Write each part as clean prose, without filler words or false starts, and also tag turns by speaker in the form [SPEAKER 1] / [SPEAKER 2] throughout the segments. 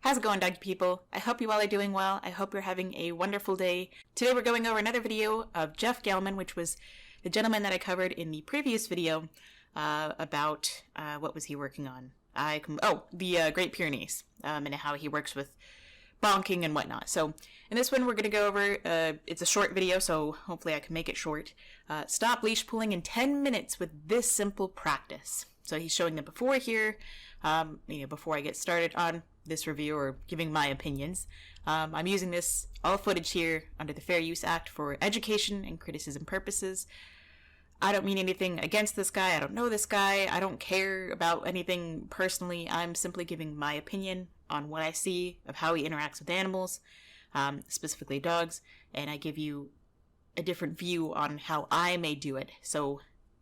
[SPEAKER 1] How's it going, doggy people? I hope you all are doing well. I hope you're having a wonderful day. Today we're going over another video of Jeff Gellman, which was the gentleman that I covered in the previous video about, what was he working on? The Great Pyrenees, and how he works with bonking and whatnot. So in this one we're going to go over, it's a short video, so hopefully I can make it short. Stop leash pulling in 10 minutes with this simple practice. So he's showing the before here, before I get started on this review or giving my opinions. I'm using this all footage here under the Fair Use Act for education and criticism purposes. I don't mean anything against this guy. I don't know this guy. I don't care about anything personally. I'm simply giving my opinion on what I see of how he interacts with animals, specifically dogs, and I give you a different view on how I may do it. So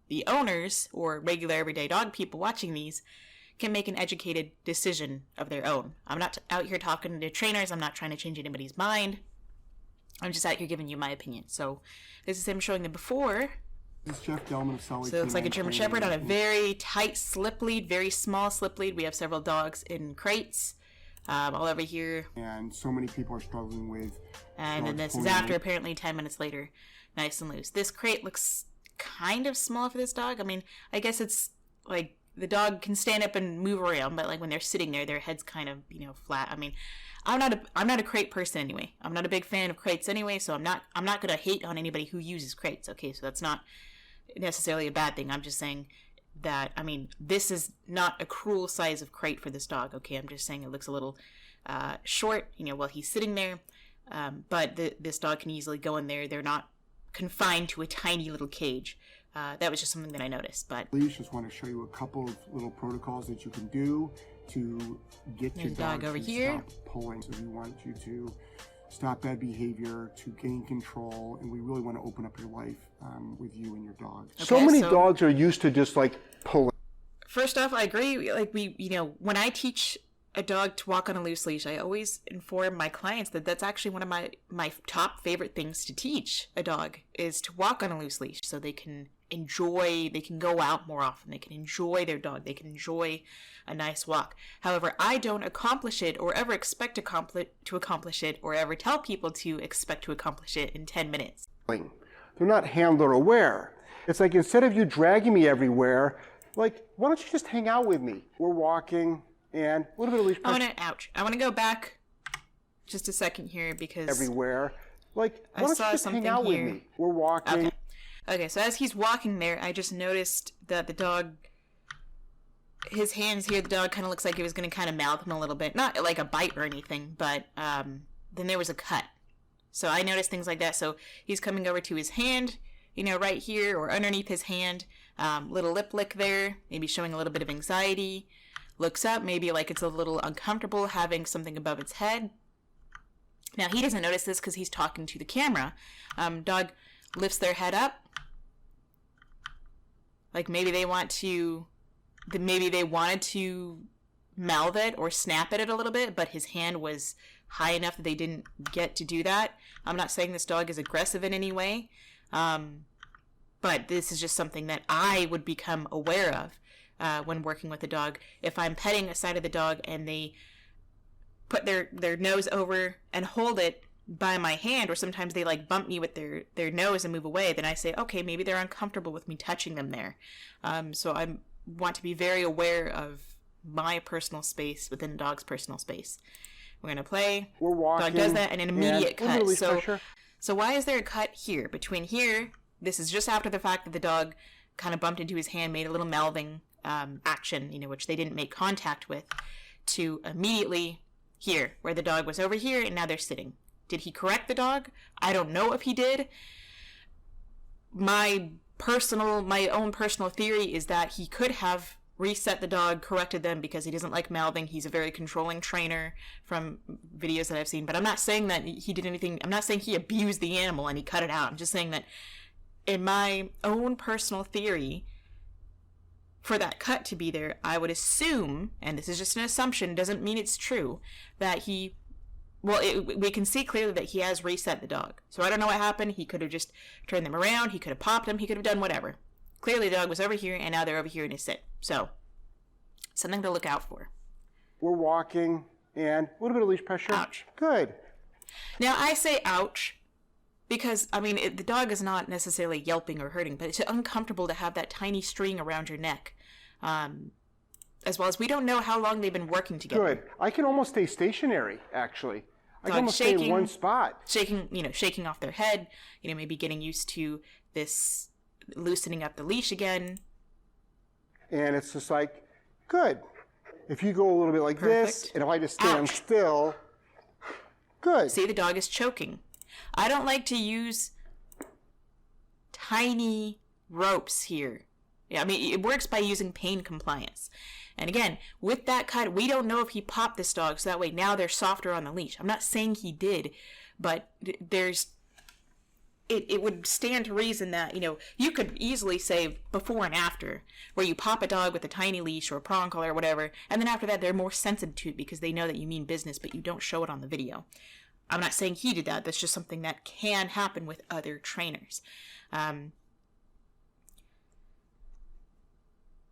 [SPEAKER 1] the owners or regular everyday dog people watching these can make an educated decision of their own. I'm not out here talking to trainers. I'm not trying to change anybody's mind. I'm just out here giving you my opinion. So this is him showing the before.
[SPEAKER 2] This is Jeff Gellman of Solid.
[SPEAKER 1] So it looks like a German Shepherd on a very tight slip lead, very small slip lead. We have several dogs in crates all over here.
[SPEAKER 2] And so many people are struggling with.
[SPEAKER 1] And then this is after, apparently 10 minutes later, nice and loose. This crate looks kind of small for this dog. I mean, I guess it's like the dog can stand up and move around, but like when they're sitting there, their head's kind of, flat. I mean, I'm not a crate person anyway. I'm not a big fan of crates anyway, so I'm not going to hate on anybody who uses crates. Okay, so that's not necessarily a bad thing. I'm just saying that, I mean, this is not a cruel size of crate for this dog. Okay, I'm just saying it looks a little short, while he's sitting there. But this dog can easily go in there. They're not confined to a tiny little cage. That was just something that I noticed. But
[SPEAKER 2] Leash just want to show you a couple of little protocols that you can do to get your dog
[SPEAKER 1] over
[SPEAKER 2] to
[SPEAKER 1] here.
[SPEAKER 2] Stop pulling. So we want you to stop bad behavior, to gain control, and we really want to open up your life with you and your dog.
[SPEAKER 3] Okay, so many dogs are used to just like pulling.
[SPEAKER 1] First off, I agree. Like when I teach a dog to walk on a loose leash, I always inform my clients that that's actually one of my top favorite things to teach a dog is to walk on a loose leash, so they can go out more often, they can enjoy their dog, they can enjoy a nice walk. However, I don't accomplish it or ever expect to accomplish it or ever tell people to expect to accomplish it in 10 minutes.
[SPEAKER 3] They're not handler aware. It's like, instead of you dragging me everywhere, like, why don't you just hang out with me? We're walking and a little bit of leash pressure.
[SPEAKER 1] I want to go back just a second here because
[SPEAKER 3] everywhere. Like, why don't you just hang out with me? We're walking.
[SPEAKER 1] Okay, so as he's walking there, I just noticed that the dog, his hands here, the dog kind of looks like he was going to kind of mouth him a little bit. Not like a bite or anything, but then there was a cut. So I noticed things like that. So he's coming over to his hand, right here or underneath his hand. Little lip lick there, maybe showing a little bit of anxiety. Looks up, maybe like it's a little uncomfortable having something above its head. Now, he doesn't notice this because he's talking to the camera. Dog lifts their head up. Like maybe they wanted to mouth it or snap at it a little bit, but his hand was high enough that they didn't get to do that. I'm not saying this dog is aggressive in any way, but this is just something that I would become aware of when working with a dog. If I'm petting a side of the dog and they put their nose over and hold it by my hand, or sometimes they like bump me with their nose and move away, then I say, okay, maybe they're uncomfortable with me touching them there. So I want to be very aware of my personal space within the dog's personal space. We're going to play.
[SPEAKER 3] We're walking.
[SPEAKER 1] Dog does that and an immediate cut.
[SPEAKER 3] Pressure.
[SPEAKER 1] So why is there a cut here? Between here, this is just after the fact that the dog kind of bumped into his hand, made a little mouthing action, which they didn't make contact with, to immediately here, where the dog was over here and now they're sitting. Did he correct the dog? I don't know if he did. My own personal theory is that he could have reset the dog, corrected them because he doesn't like mouthing. He's a very controlling trainer from videos that I've seen. But I'm not saying that he did anything. I'm not saying he abused the animal and he cut it out. I'm just saying that in my own personal theory, for that cut to be there, I would assume, and this is just an assumption, doesn't mean it's true, that we can see clearly that he has reset the dog. So I don't know what happened. He could have just turned them around. He could have popped them. He could have done whatever. Clearly the dog was over here, and now they're over here in his sit. So, something to look out for.
[SPEAKER 3] We're walking And a little bit of leash pressure.
[SPEAKER 1] Ouch.
[SPEAKER 3] Good.
[SPEAKER 1] Now, I say ouch because, I mean, the dog is not necessarily yelping or hurting, but it's uncomfortable to have that tiny string around your neck. As well as we don't know how long they've been working together.
[SPEAKER 3] Good. I can almost stay stationary, actually. I can almost stay
[SPEAKER 1] shaking,
[SPEAKER 3] in one spot.
[SPEAKER 1] Shaking off their head, maybe getting used to this, loosening up the leash again.
[SPEAKER 3] And it's just like, good. If you go a little bit like this, and if I just stand still, good.
[SPEAKER 1] See, the dog is choking. I don't like to use tiny ropes here. Yeah, I mean, it works by using pain compliance. And again, with that cut, we don't know if he popped this dog, so that way now they're softer on the leash. I'm not saying he did, but it would stand to reason that, you could easily say before and after, where you pop a dog with a tiny leash or a prong collar or whatever, and then after that they're more sensitive to it because they know that you mean business, but you don't show it on the video. I'm not saying he did that. That's just something that can happen with other trainers.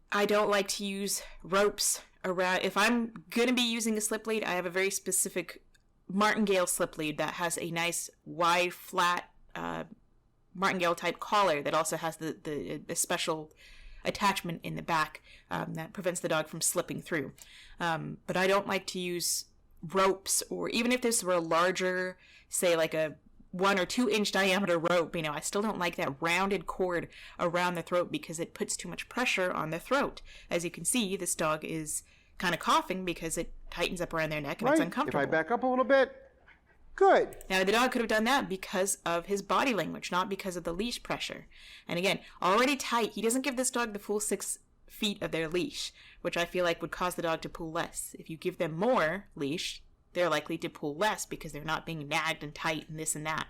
[SPEAKER 1] I don't like to use ropes around. If I'm going to be using a slip lead, I have a very specific martingale slip lead that has a nice wide, flat martingale type collar that also has the special attachment in the back that prevents the dog from slipping through. But I don't like to use ropes, or even if this were a larger, say like a 1 or 2 inch diameter rope, I still don't like that rounded cord around the throat because it puts too much pressure on the throat. As you can see, this dog is kind of coughing because it tightens up around their neck and it's uncomfortable.
[SPEAKER 3] If I back up a little bit, good.
[SPEAKER 1] Now, the dog could have done that because of his body language, not because of the leash pressure. And again, already tight, he doesn't give this dog the full 6 feet of their leash, which I feel like would cause the dog to pull less. If you give them more leash, they're likely to pull less because they're not being nagged and tight and this and that.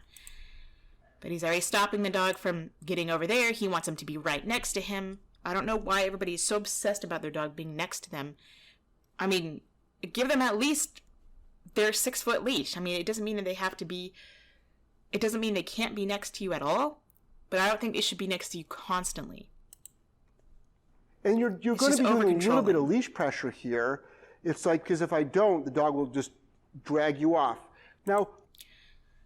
[SPEAKER 1] But he's already stopping the dog from getting over there. He wants him to be right next to him. I don't know why everybody is so obsessed about their dog being next to them. I mean, give them at least their 6-foot leash. I mean, it doesn't mean that they have to be, it doesn't mean they can't be next to you at all, but I don't think they should be next to you constantly.
[SPEAKER 3] And you're going to be doing a little bit of leash pressure here. It's like, because if I don't, the dog will just drag you off. Now,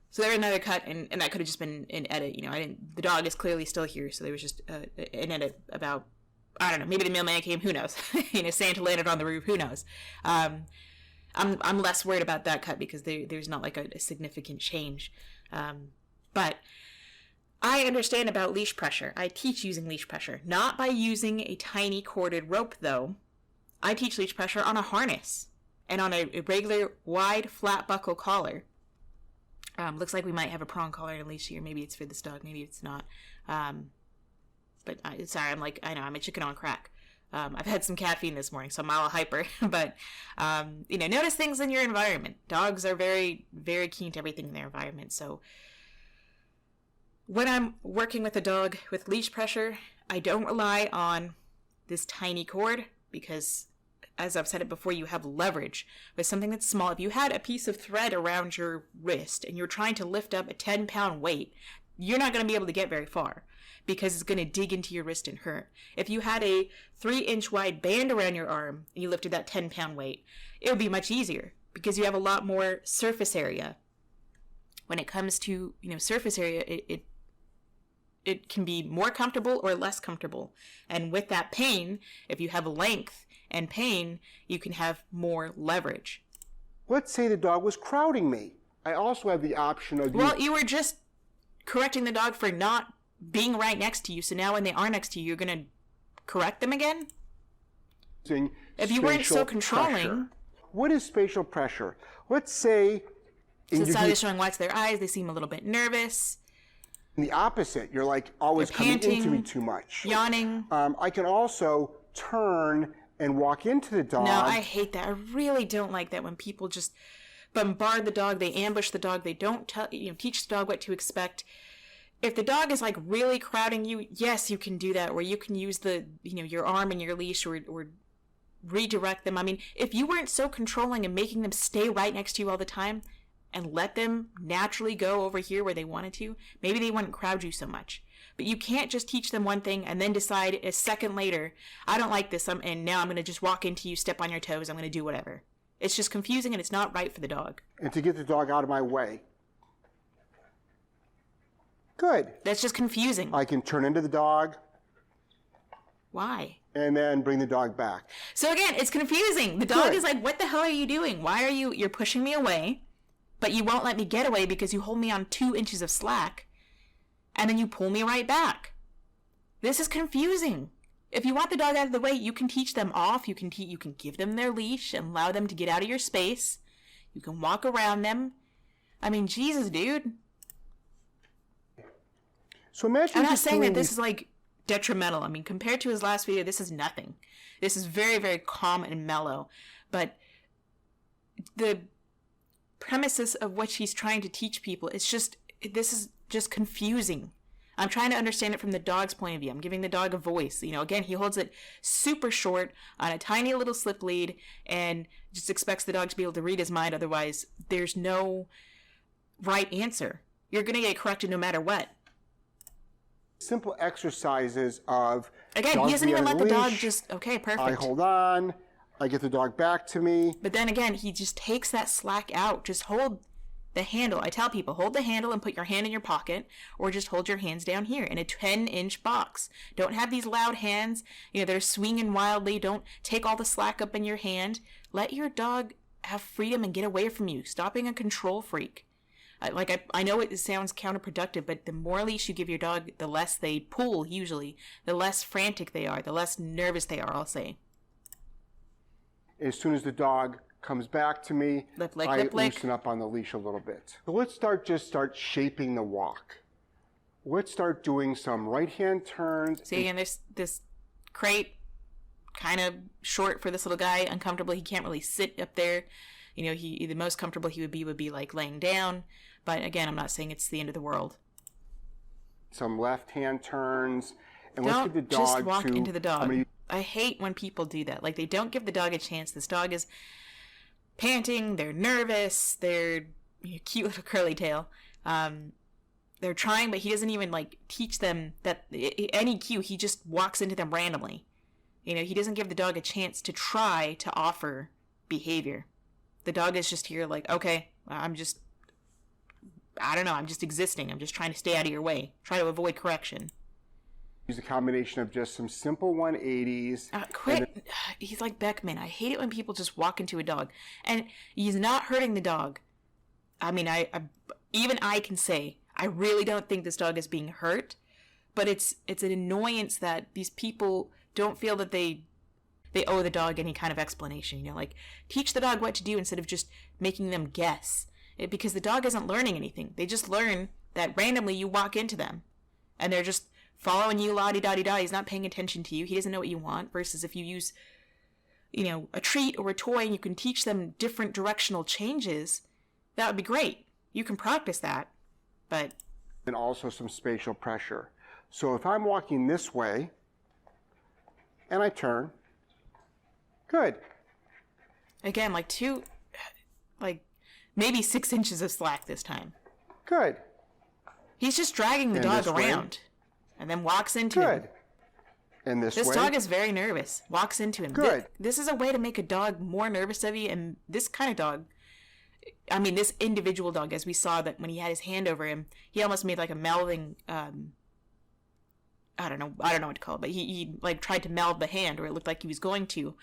[SPEAKER 1] so there was another cut, and that could have just been an edit. The dog is clearly still here, so there was just an edit about, I don't know, maybe the mailman came, who knows? Santa landed on the roof, who knows? I'm less worried about that cut because there's not like a significant change. But I understand about leash pressure. I teach using leash pressure, not by using a tiny corded rope though. I teach leash pressure on a harness and on a regular wide flat buckle collar. Looks like we might have a prong collar and a leash here. Maybe it's for this dog, maybe it's not. But sorry, I'm a chicken on crack. I've had some caffeine this morning, so I'm all hyper. But, notice things in your environment. Dogs are very, very keen to everything in their environment. So when I'm working with a dog with leash pressure, I don't rely on this tiny cord because, as I've said it before, you have leverage with something that's small. If you had a piece of thread around your wrist and you're trying to lift up a 10-pound weight, you're not going to be able to get very far because it's going to dig into your wrist and hurt. If you had a 3-inch wide band around your arm and you lifted that 10-pound weight, it would be much easier because you have a lot more surface area. When it comes to, surface area, it can be more comfortable or less comfortable. And with that pain, if you have length and pain, you can have more leverage.
[SPEAKER 3] Let's say the dog was crowding me. I also have the option of...
[SPEAKER 1] Well, you were just correcting the dog for not being right next to you, so now when they are next to you, you're going to correct them again? If you weren't so controlling...
[SPEAKER 3] Pressure. What is spatial pressure? Let's say...
[SPEAKER 1] So it's either showing whites of their eyes, they seem a little bit nervous.
[SPEAKER 3] The opposite, you're like always
[SPEAKER 1] panting,
[SPEAKER 3] coming into me too much.
[SPEAKER 1] Yawning.
[SPEAKER 3] I can also turn and walk into the dog.
[SPEAKER 1] No, I hate that. I really don't like that when people just bombard the dog, they ambush the dog, they don't teach the dog what to expect. If the dog is like really crowding you, yes, you can do that, or you can use the your arm and your leash or redirect them. I mean, if you weren't so controlling and making them stay right next to you all the time and let them naturally go over here where they wanted to, maybe they wouldn't crowd you so much. But you can't just teach them one thing and then decide a second later, I don't like this, and now I'm going to just walk into you, step on your toes, I'm going to do whatever. It's just confusing and it's not right for the dog.
[SPEAKER 3] And to get the dog out of my way. Good.
[SPEAKER 1] That's just confusing.
[SPEAKER 3] I can turn into the dog.
[SPEAKER 1] Why?
[SPEAKER 3] And then bring the dog back.
[SPEAKER 1] So again, it's confusing. The dog
[SPEAKER 3] Good.
[SPEAKER 1] is like, what the hell are you doing? Why are you're pushing me away, but you won't let me get away because you hold me on 2 inches of slack, and then you pull me right back. This is confusing. If you want the dog out of the way, you can teach them off. You can give them their leash and allow them to get out of your space. You can walk around them. I mean, Jesus, dude.
[SPEAKER 3] So imagine
[SPEAKER 1] I'm not
[SPEAKER 3] just
[SPEAKER 1] saying
[SPEAKER 3] doing
[SPEAKER 1] that this is like detrimental. I mean, compared to his last video, this is nothing. This is very, very calm and mellow. But the premises of what she's trying to teach people, this is just confusing. I'm trying to understand it from the dog's point of view. I'm giving the dog a voice. You know, again, he holds it super short on a tiny little slip lead and just expects the dog to be able to read his mind. Otherwise, there's no right answer. You're going to get corrected no matter what.
[SPEAKER 3] Simple exercises of...
[SPEAKER 1] Again, he doesn't even let the dog just... Okay, perfect.
[SPEAKER 3] I hold on. I get the dog back to me.
[SPEAKER 1] But then again, he just takes that slack out. Just hold the handle. I tell people, hold the handle and put your hand in your pocket, or just hold your hands down here in a 10-inch box. Don't have these loud hands, that are swinging wildly. Don't take all the slack up in your hand. Let your dog have freedom and get away from you. Stop being a control freak. I know it sounds counterproductive, but the more leash you give your dog, the less they pull, usually. The less frantic they are, the less nervous they are, I'll say.
[SPEAKER 3] As soon as the dog comes back to me, I loosen up on the leash a little bit. So let's start shaping the walk. Let's start doing some right-hand turns.
[SPEAKER 1] See, again, this crate, kind of short for this little guy, uncomfortable. He can't really sit up there. The most comfortable he would be like laying down. But again, I'm not saying it's the end of the world.
[SPEAKER 3] Some left-hand turns. And
[SPEAKER 1] don't
[SPEAKER 3] let's give the dog
[SPEAKER 1] just walk into the dog. I hate when people do that. Like, they don't give the dog a chance. This dog is panting. They're nervous. They're cute little curly tail. They're trying, but he doesn't even teach them that any cue. He just walks into them randomly. He doesn't give the dog a chance to try to offer behavior. The dog is just here okay, I'm just existing. I'm just trying to stay out of your way. Try to avoid correction.
[SPEAKER 3] Use a combination of just some simple 180s.
[SPEAKER 1] Quit. He's like Beckman. I hate it when people just walk into a dog. And he's not hurting the dog. I mean, even I can say, I really don't think this dog is being hurt. But it's an annoyance that these people don't feel that they owe the dog any kind of explanation. Teach the dog what to do instead of just making them guess. Because the dog isn't learning anything. They just learn that randomly you walk into them. And they're just following you la-di-da-di-da. He's not paying attention to you. He doesn't know what you want. Versus if you use, a treat or a toy and you can teach them different directional changes, that would be great. You can practice that. But...
[SPEAKER 3] And also some spatial pressure. So if I'm walking this way, and I turn, good.
[SPEAKER 1] Again, maybe 6 inches of slack this time.
[SPEAKER 3] Good.
[SPEAKER 1] He's just dragging the dog around and then walks into him.
[SPEAKER 3] Good. And this way.
[SPEAKER 1] This dog is very nervous. Walks into him.
[SPEAKER 3] Good.
[SPEAKER 1] This is a way to make a dog more nervous of you. And this kind of dog, this individual dog, as we saw that when he had his hand over him, he almost made like a melding, I don't know what to call it, but he tried to meld the hand, or it looked like he was going to,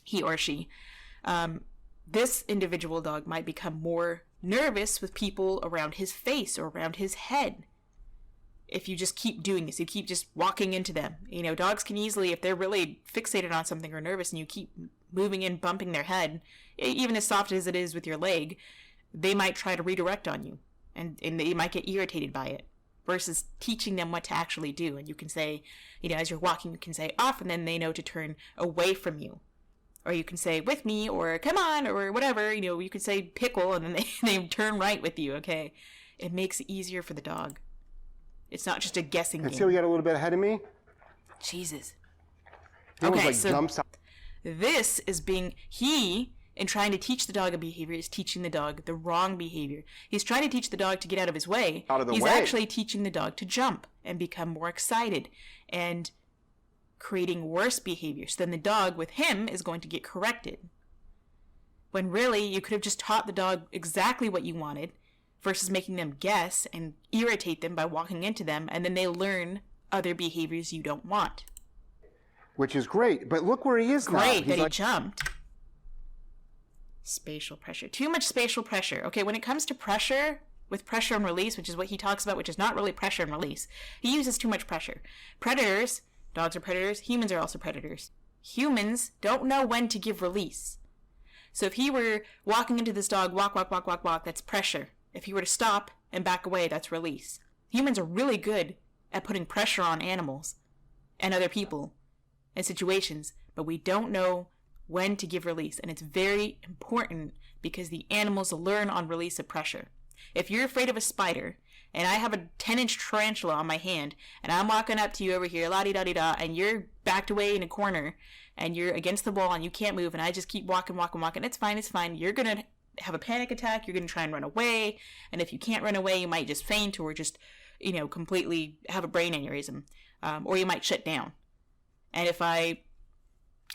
[SPEAKER 1] he or she. This individual dog might become more nervous with people around his face or around his head. If you just keep doing this, you keep just walking into them. Dogs can easily, if they're really fixated on something or nervous and you keep moving in, bumping their head, even as soft as it is with your leg, they might try to redirect on you. And they might get irritated by it. Versus teaching them what to actually do. And you can say, as you're walking, you can say off, and then they know to turn away from you. Or you can say with me, or come on, or whatever. You could say pickle, and then they turn right with you, okay? It makes it easier for the dog. It's not just a guessing game.
[SPEAKER 3] See, we got a little bit ahead of me?
[SPEAKER 1] Jesus.
[SPEAKER 3] Okay, so jumps out.
[SPEAKER 1] This is in trying to teach the dog a behavior, is teaching the dog the wrong behavior. He's trying to teach the dog to get out of his way. He's actually teaching the dog to jump and become more excited and creating worse behaviors. Then the dog with him is going to get corrected. when really you could have just taught the dog exactly what you wanted versus making them guess and irritate them by walking into them, and then they learn other behaviors you don't want.
[SPEAKER 3] Which is great, but look where he is now.
[SPEAKER 1] Great that he jumped. Spatial pressure. Too much spatial pressure. Okay, when it comes to pressure, with pressure and release, which is what he talks about, which is not really pressure and release, he uses too much pressure. Predators, dogs are predators, humans are also predators. Humans don't know when to give release. So if he were walking into this dog, walk, walk, walk, walk, walk, that's pressure. If he were to stop and back away, that's release. Humans are really good at putting pressure on animals and other people and situations, but we don't know when to give release. And it's very important because the animals learn on release of pressure. If you're afraid of a spider, and I have a 10-inch tarantula on my hand, and I'm walking up to you over here, la-di-da-di-da, and you're backed away in a corner, and you're against the wall, and you can't move, and I just keep walking, it's fine. You're going to have a panic attack, you're going to try and run away, and if you can't run away, you might just faint or just, completely have a brain aneurysm, or you might shut down. And if I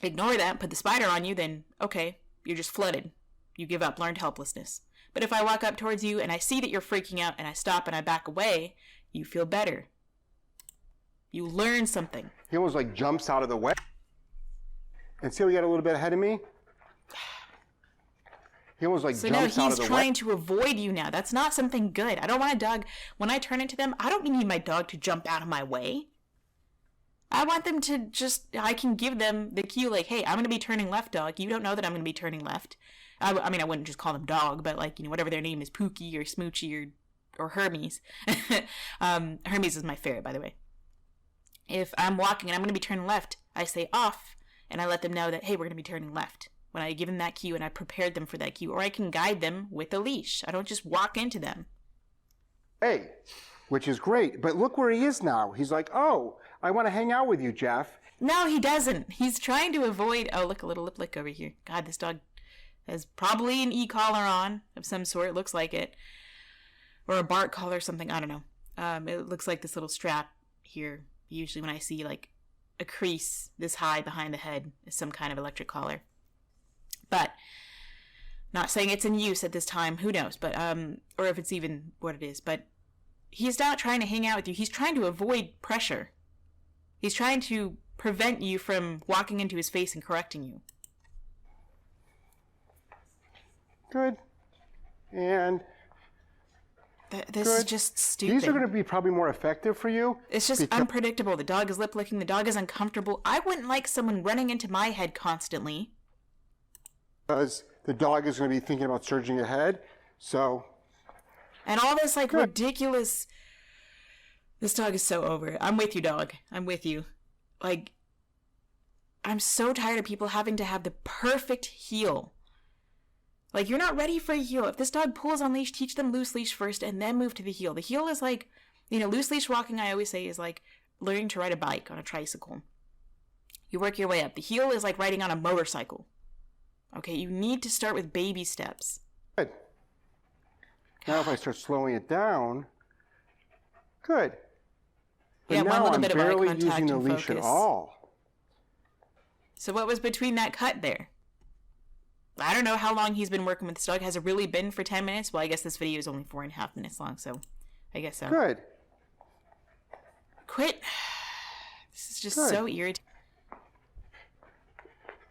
[SPEAKER 1] ignore that and put the spider on you, then, okay, you're just flooded. You give up, learned helplessness. But if I walk up towards you and I see that you're freaking out and I stop and I back away, you feel better. You learn something.
[SPEAKER 3] He almost like jumps out of the way. And see how he got a little bit ahead of me? He almost like jumps out of the way. So no, he's
[SPEAKER 1] trying to avoid you now. That's not something good. I don't want a dog, when I turn into them, I don't need my dog to jump out of my way. I want them to I can give them the cue like, hey, I'm going to be turning left, dog. You don't know that I'm going to be turning left. I mean, I wouldn't just call them dog, but whatever their name is, Pookie or Smoochie or Hermes. Hermes is my ferret, by the way. If I'm walking and I'm going to be turning left, I say off, and I let them know that, hey, we're going to be turning left. When I give them that cue and I prepared them for that cue, or I can guide them with a leash. I don't just walk into them.
[SPEAKER 3] Hey, which is great, but look where he is now. He's like, oh, I want to hang out with you, Jeff.
[SPEAKER 1] No, he doesn't. He's trying to avoid, oh, look, a little lip lick over here. God, this dog has probably an e-collar on of some sort, looks like it. Or a bark collar or something, I don't know. It looks like this little strap here. Usually when I see like a crease this high behind the head is some kind of electric collar. But, not saying it's in use at this time, who knows, but, or if it's even what it is, but he's not trying to hang out with you, he's trying to avoid pressure. He's trying to prevent you from walking into his face and correcting you.
[SPEAKER 3] Good. And
[SPEAKER 1] this is just stupid.
[SPEAKER 3] These are going to be probably more effective for you.
[SPEAKER 1] It's just unpredictable. The dog is lip licking. The dog is uncomfortable. I wouldn't like someone running into my head constantly.
[SPEAKER 3] Because the dog is going to be thinking about surging ahead. So.
[SPEAKER 1] And all this ridiculous. This dog is so over it. I'm with you, dog. I'm with you. I'm so tired of people having to have the perfect heel. You're not ready for a heel. If this dog pulls on leash, teach them loose leash first and then move to the heel. The heel is loose leash walking, I always say, is like learning to ride a bike on a tricycle. You work your way up. The heel is like riding on a motorcycle. Okay, you need to start with baby steps.
[SPEAKER 3] Good. Now if I start slowing it down, good. But
[SPEAKER 1] yeah,
[SPEAKER 3] now
[SPEAKER 1] one little
[SPEAKER 3] I'm
[SPEAKER 1] bit of
[SPEAKER 3] barely
[SPEAKER 1] eye contact
[SPEAKER 3] using the
[SPEAKER 1] and
[SPEAKER 3] leash
[SPEAKER 1] focus.
[SPEAKER 3] at all.
[SPEAKER 1] So what was between that cut there? I don't know how long he's been working with this dog. Has it really been for 10 minutes? Well, I guess this video is only 4.5 minutes long, so I guess so.
[SPEAKER 3] Good.
[SPEAKER 1] Quit. This is just
[SPEAKER 3] Good.
[SPEAKER 1] so irritating.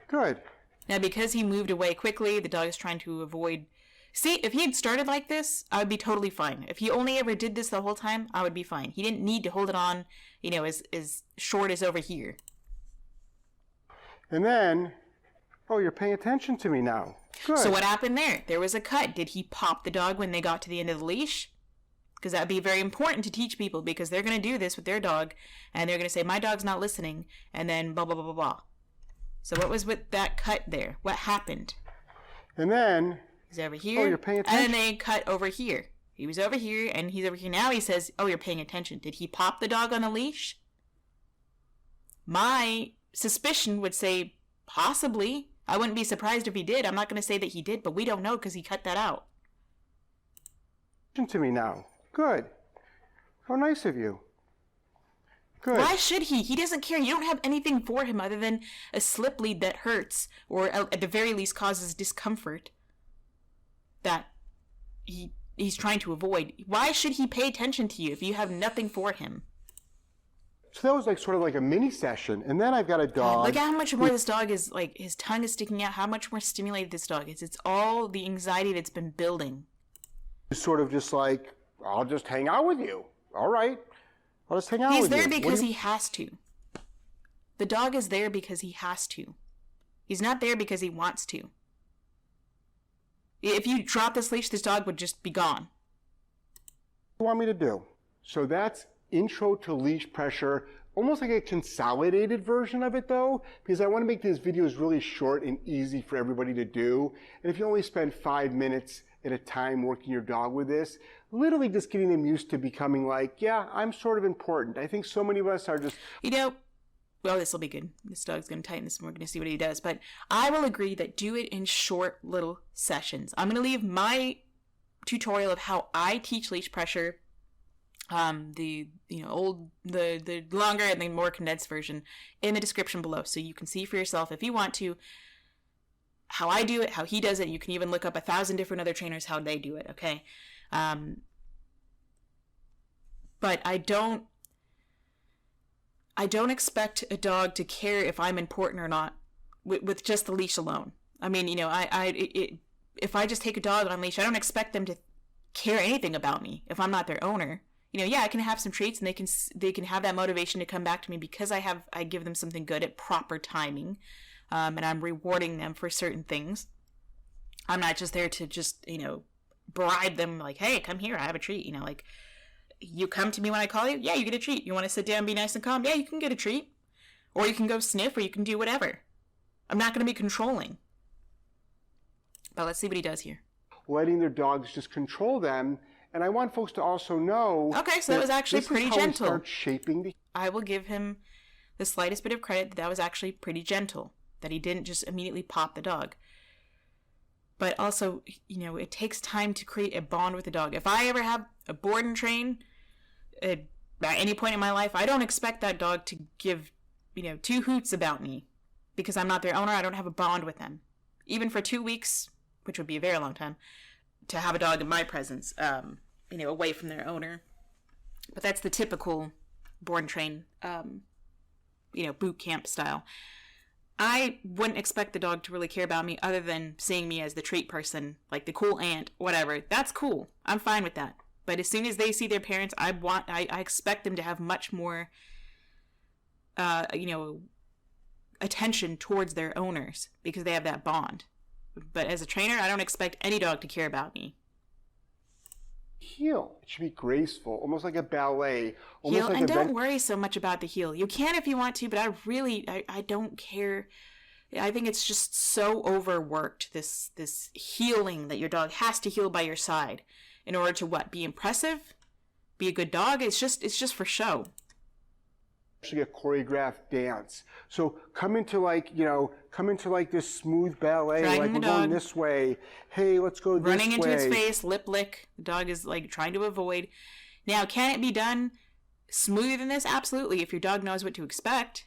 [SPEAKER 3] Good.
[SPEAKER 1] Now, because he moved away quickly, the dog is trying to avoid... See, if he had started like this, I would be totally fine. If he only ever did this the whole time, I would be fine. He didn't need to hold it on, as short as over here.
[SPEAKER 3] And then... Oh, you're paying attention to me now. Good.
[SPEAKER 1] So what happened there? There was a cut. Did he pop the dog when they got to the end of the leash? Because that would be very important to teach people, because they're going to do this with their dog, and they're going to say, my dog's not listening, and then blah, blah, blah, blah, blah. So what was with that cut there? What happened?
[SPEAKER 3] And then...
[SPEAKER 1] He's over here.
[SPEAKER 3] Oh, you're paying attention.
[SPEAKER 1] And then they cut over here. He was over here, and he's over here. Now he says, oh, you're paying attention. Did he pop the dog on the leash? My suspicion would say, possibly. I wouldn't be surprised if he did. I'm not going to say that he did, but we don't know because he cut that out.
[SPEAKER 3] Listen to me now. Good. How nice of you. Good.
[SPEAKER 1] Why should he? He doesn't care. You don't have anything for him other than a slip lead that hurts or at the very least causes discomfort. that he's trying to avoid. Why should he pay attention to you if you have nothing for him?
[SPEAKER 3] So that was like sort of like a mini session. And then I've got a dog.
[SPEAKER 1] Look at how much more this dog is, like, his tongue is sticking out, how much more stimulated this dog is. It's all the anxiety that's been building.
[SPEAKER 3] It's sort of just like, I'll just hang out with you. All right. I'll just hang out with you.
[SPEAKER 1] He's there because he has to. The dog is there because he has to. He's not there because he wants to. If you drop this leash, this dog would just be gone.
[SPEAKER 3] What do you want me to do? So that's intro to leash pressure, almost like a consolidated version of it though, because I want to make these videos really short and easy for everybody to do. And if you only spend 5 minutes at a time working your dog with this, literally just getting them used to becoming like, yeah, I'm sort of important. I think so many of us are just...
[SPEAKER 1] Well, this will be good. This dog's going to tighten this and we're going to see what he does. But I will agree that do it in short little sessions. I'm going to leave my tutorial of how I teach leash pressure, the longer and the more condensed version, in the description below. So you can see for yourself if you want to how I do it, how he does it. You can even look up 1,000 different other trainers, how they do it, okay? But I don't expect a dog to care if I'm important or not with just the leash alone. I mean, if I just take a dog on leash, I don't expect them to care anything about me if I'm not their owner. I can have some treats and they can have that motivation to come back to me because I give them something good at proper timing, and I'm rewarding them for certain things. I'm not just there to just bribe them like, hey, come here, I have a treat. You come to me when I call you, yeah, you get a treat. You want to sit down and be nice and calm, yeah, you can get a treat. Or you can go sniff, or you can do whatever. I'm not going to be controlling. But let's see what he does here.
[SPEAKER 3] Letting their dogs just control them. And I want folks to also know...
[SPEAKER 1] Okay, so that was actually pretty gentle.
[SPEAKER 3] Start shaping
[SPEAKER 1] I will give him the slightest bit of credit that was actually pretty gentle. That he didn't just immediately pop the dog. But also, it takes time to create a bond with the dog. If I ever have a board and train at any point in my life, I don't expect that dog to give, 2 hoots about me because I'm not their owner. I don't have a bond with them. Even for 2 weeks, which would be a very long time, to have a dog in my presence, away from their owner. But that's the typical board and train, boot camp style. I wouldn't expect the dog to really care about me other than seeing me as the treat person, like the cool aunt, whatever. That's cool. I'm fine with that. But as soon as they see their parents, I expect them to have much more, attention towards their owners because they have that bond. But as a trainer, I don't expect any dog to care about me.
[SPEAKER 3] Heel. It should be graceful, almost like a ballet.
[SPEAKER 1] Heel, and don't worry so much about the heel. You can if you want to, but I don't care. I think it's just so overworked, this heeling that your dog has to heel by your side in order to what? Be impressive? Be a good dog? It's just for show.
[SPEAKER 3] Actually a choreographed dance. So come into this smooth ballet,
[SPEAKER 1] dragging
[SPEAKER 3] like we're going this way. Hey, let's go this way.
[SPEAKER 1] Running into its face, lip lick. The dog is like trying to avoid. Now, can it be done smoother than this? Absolutely, if your dog knows what to expect.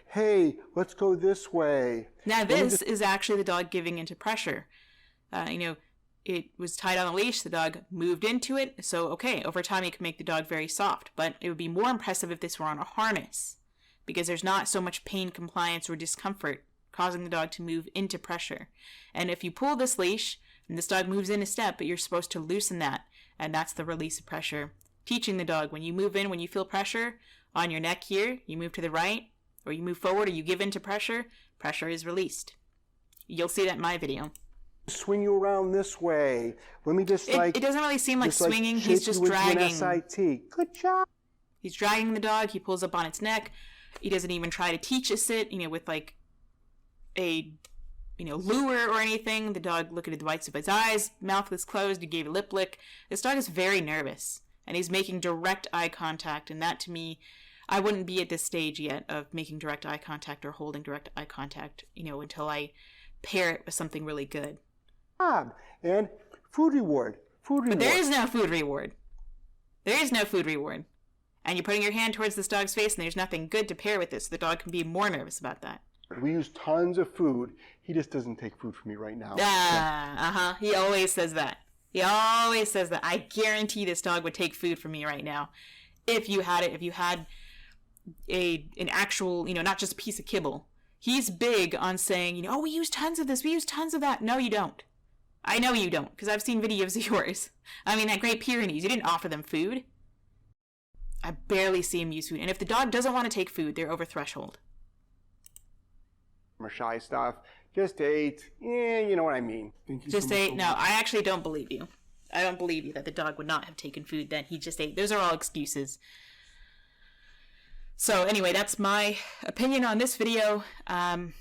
[SPEAKER 3] Hey, let's go this way.
[SPEAKER 1] Now this is actually the dog giving into pressure. It was tied on a leash, the dog moved into it, so okay, over time you can make the dog very soft, but it would be more impressive if this were on a harness, because there's not so much pain, compliance, or discomfort causing the dog to move into pressure. And if you pull this leash, and this dog moves in a step, but you're supposed to loosen that, and that's the release of pressure. Teaching the dog, when you move in, when you feel pressure on your neck here, you move to the right, or you move forward, or you give in to pressure, pressure is released. You'll see that in my video.
[SPEAKER 3] Swing you around this way. Let me just
[SPEAKER 1] it doesn't really seem like swinging. He's just dragging.
[SPEAKER 3] SIT. Good job.
[SPEAKER 1] He's dragging the dog. He pulls up on its neck. He doesn't even try to teach a sit, with like a, lure or anything. The dog looked at the whites of his eyes. Mouth was closed. He gave a lip lick. This dog is very nervous, and he's making direct eye contact. And that, to me, I wouldn't be at this stage yet of making direct eye contact or holding direct eye contact, until I pair it with something really good.
[SPEAKER 3] And food reward.
[SPEAKER 1] But there is no food reward. There is no food reward. And you're putting your hand towards this dog's face, and there's nothing good to pair with this. The dog can be more nervous about that.
[SPEAKER 3] We use tons of food. He just doesn't take food from me right now.
[SPEAKER 1] He always says that. He always says that. I guarantee this dog would take food from me right now. If you had it, if you had an actual, not just a piece of kibble. He's big on saying, oh, we use tons of this, we use tons of that. No, you don't. I know you don't, because I've seen videos of yours. I mean, that Great Pyrenees, you didn't offer them food. I barely see him use food. And if the dog doesn't want to take food, they're over threshold.
[SPEAKER 3] More shy stuff. Just ate. Yeah, you know what I mean.
[SPEAKER 1] Just ate. No, I actually don't believe you. I don't believe you that the dog would not have taken food then. He just ate. Those are all excuses. So anyway, that's my opinion on this video. I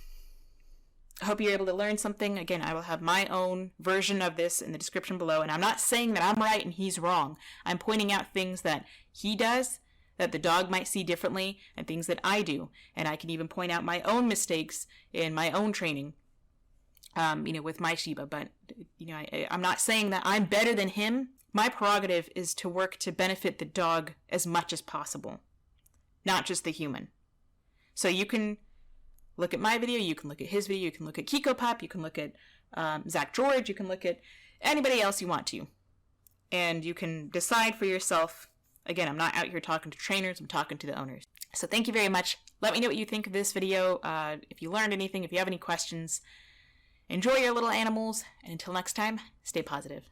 [SPEAKER 1] hope you're able to learn something. Again, I will have my own version of this in the description below. And I'm not saying that I'm right and he's wrong. I'm pointing out things that he does that the dog might see differently and things that I do. And I can even point out my own mistakes in my own training, with my Shiba. But, I'm not saying that I'm better than him. My prerogative is to work to benefit the dog as much as possible, not just the human. So you can look at my video, you can look at his video, you can look at Kiko Pop, you can look at Zach George, you can look at anybody else you want to. And you can decide for yourself. Again, I'm not out here talking to trainers, I'm talking to the owners. So thank you very much. Let me know what you think of this video. If you learned anything, if you have any questions, enjoy your little animals. And until next time, stay positive.